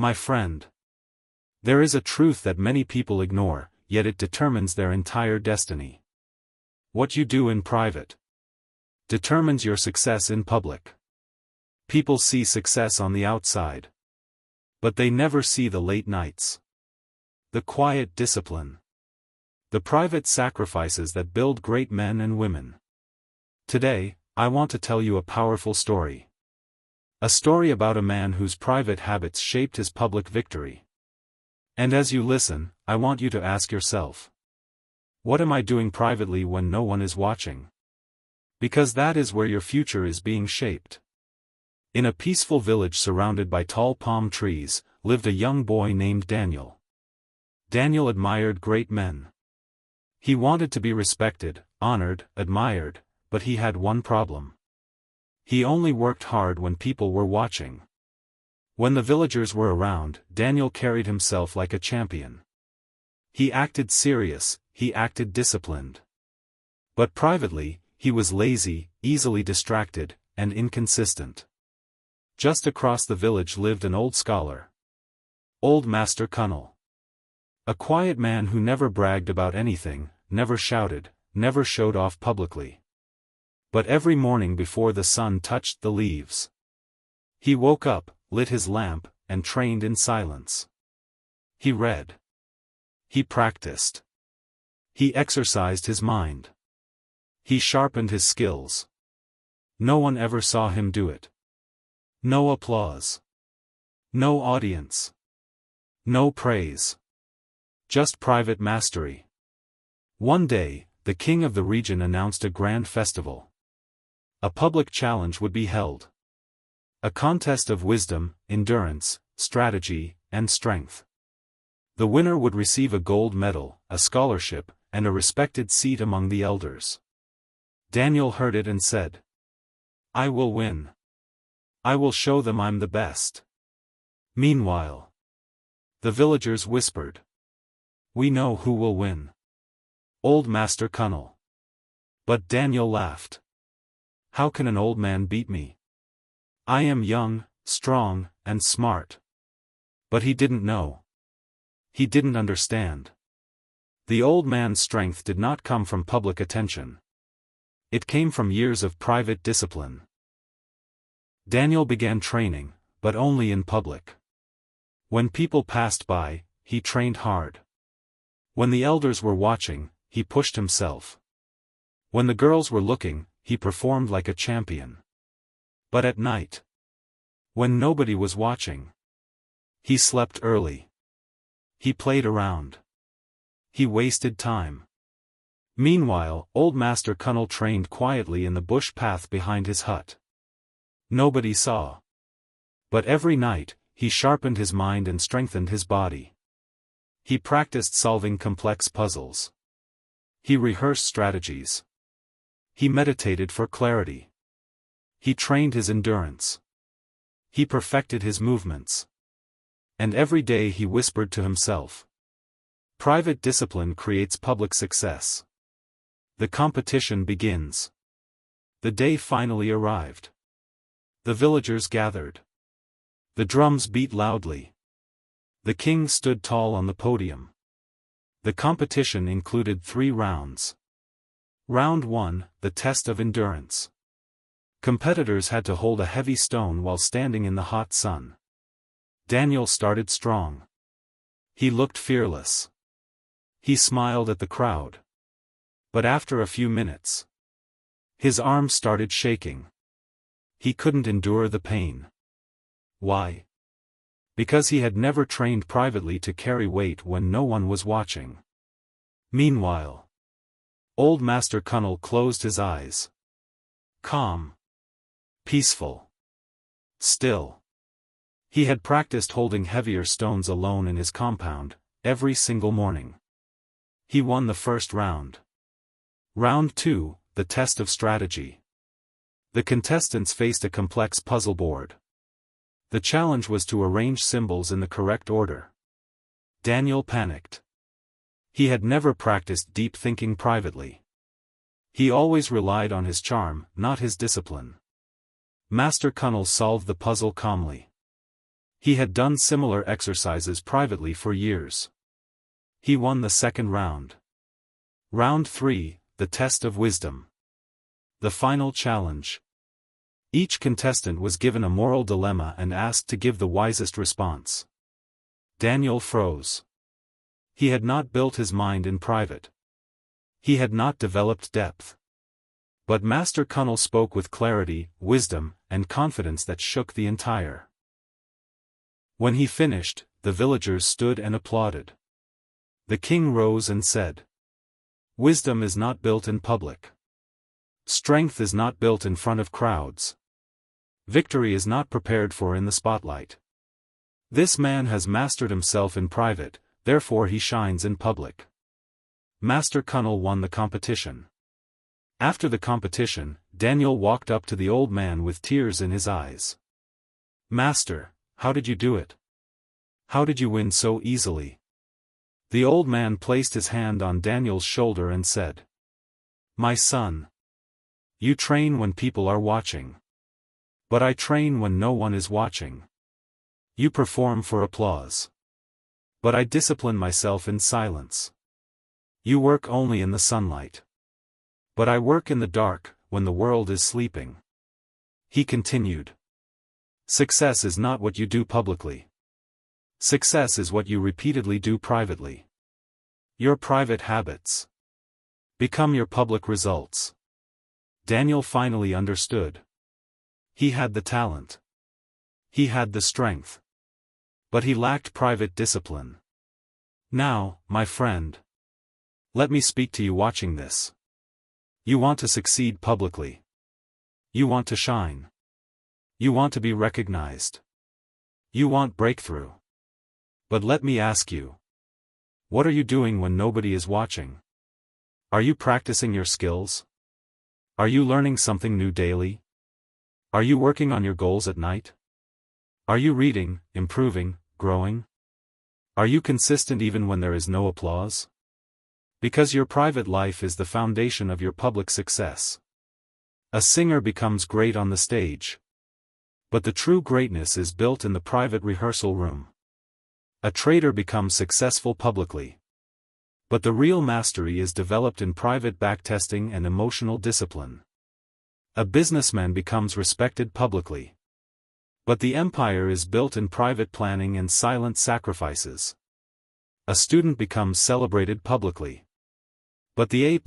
My friend. There is a truth that many people ignore, yet it determines their entire destiny. What you do in private determines your success in public. People see success on the outside, but they never see the late nights, the quiet discipline, the private sacrifices that build great men and women. Today, I want to tell you a powerful story. A story about a man whose private habits shaped his public victory. And as you listen, I want you to ask yourself, what am I doing privately when no one is watching? Because that is where your future is being shaped. In a peaceful village surrounded by tall palm trees, lived a young boy named Daniel. Daniel admired great men. He wanted to be respected, honored, admired, but he had one problem. He only worked hard when people were watching. When the villagers were around, Daniel carried himself like a champion. He acted serious, he acted disciplined. But privately, he was lazy, easily distracted, and inconsistent. Just across the village lived an old scholar. Old Master Kunle. A quiet man who never bragged about anything, never shouted, never showed off publicly. But every morning before the sun touched the leaves, he woke up, lit his lamp, and trained in silence. He read. He practiced. He exercised his mind. He sharpened his skills. No one ever saw him do it. No applause. No audience. No praise. Just private mastery. One day, the king of the region announced a grand festival. A public challenge would be held. A contest of wisdom, endurance, strategy, and strength. The winner would receive a gold medal, a scholarship, and a respected seat among the elders. Daniel heard it and said, "I will win. I will show them I'm the best." Meanwhile, the villagers whispered, "We know who will win. Old Master Kunle." But Daniel laughed. "How can an old man beat me? I am young, strong, and smart." But he didn't know. He didn't understand. The old man's strength did not come from public attention. It came from years of private discipline. Daniel began training, but only in public. When people passed by, he trained hard. When the elders were watching, he pushed himself. When the girls were looking, he performed like a champion. But at night, when nobody was watching, he slept early. He played around. He wasted time. Meanwhile, old Master Kunle trained quietly in the bush path behind his hut. Nobody saw. But every night, he sharpened his mind and strengthened his body. He practiced solving complex puzzles. He rehearsed strategies. He meditated for clarity. He trained his endurance. He perfected his movements. And every day he whispered to himself, "Private discipline creates public success." The competition begins. The day finally arrived. The villagers gathered. The drums beat loudly. The king stood tall on the podium. The competition included 3 rounds. Round 1, the test of endurance. Competitors had to hold a heavy stone while standing in the hot sun. Daniel started strong. He looked fearless. He smiled at the crowd. But after a few minutes, his arms started shaking. He couldn't endure the pain. Why? Because he had never trained privately to carry weight when no one was watching. Meanwhile, old Master Kunle closed his eyes. Calm. Peaceful. Still. He had practiced holding heavier stones alone in his compound, every single morning. He won the first round. Round 2, the test of strategy. The contestants faced a complex puzzle board. The challenge was to arrange symbols in the correct order. Daniel panicked. He had never practiced deep thinking privately. He always relied on his charm, not his discipline. Master Kunle solved the puzzle calmly. He had done similar exercises privately for years. He won the second round. Round 3, the test of wisdom. The final challenge. Each contestant was given a moral dilemma and asked to give the wisest response. Daniel froze. He had not built his mind in private. He had not developed depth. But Master Kunle spoke with clarity, wisdom, and confidence that shook the entire. When he finished, the villagers stood and applauded. The king rose and said, "Wisdom is not built in public. Strength is not built in front of crowds. Victory is not prepared for in the spotlight. This man has mastered himself in private, therefore he shines in public." Master Kunle won the competition. After the competition, Daniel walked up to the old man with tears in his eyes. "Master, how did you do it? How did you win so easily?" The old man placed his hand on Daniel's shoulder and said, "My son, you train when people are watching. But I train when no one is watching. You perform for applause. But I discipline myself in silence. You work only in the sunlight. But I work in the dark, when the world is sleeping." He continued, "Success is not what you do publicly. Success is what you repeatedly do privately. Your private habits become your public results." Daniel finally understood. He had the talent. He had the strength. But he lacked private discipline. Now, my friend, let me speak to you watching this. You want to succeed publicly. You want to shine. You want to be recognized. You want breakthrough. But let me ask you, what are you doing when nobody is watching? Are you practicing your skills? Are you learning something new daily? Are you working on your goals at night? Are you reading, improving, growing? Are you consistent even when there is no applause? Because your private life is the foundation of your public success. A singer becomes great on the stage. But the true greatness is built in the private rehearsal room. A trader becomes successful publicly. But the real mastery is developed in private backtesting and emotional discipline. A businessman becomes respected publicly. But the empire is built in private planning and silent sacrifices. A student becomes celebrated publicly. But the A+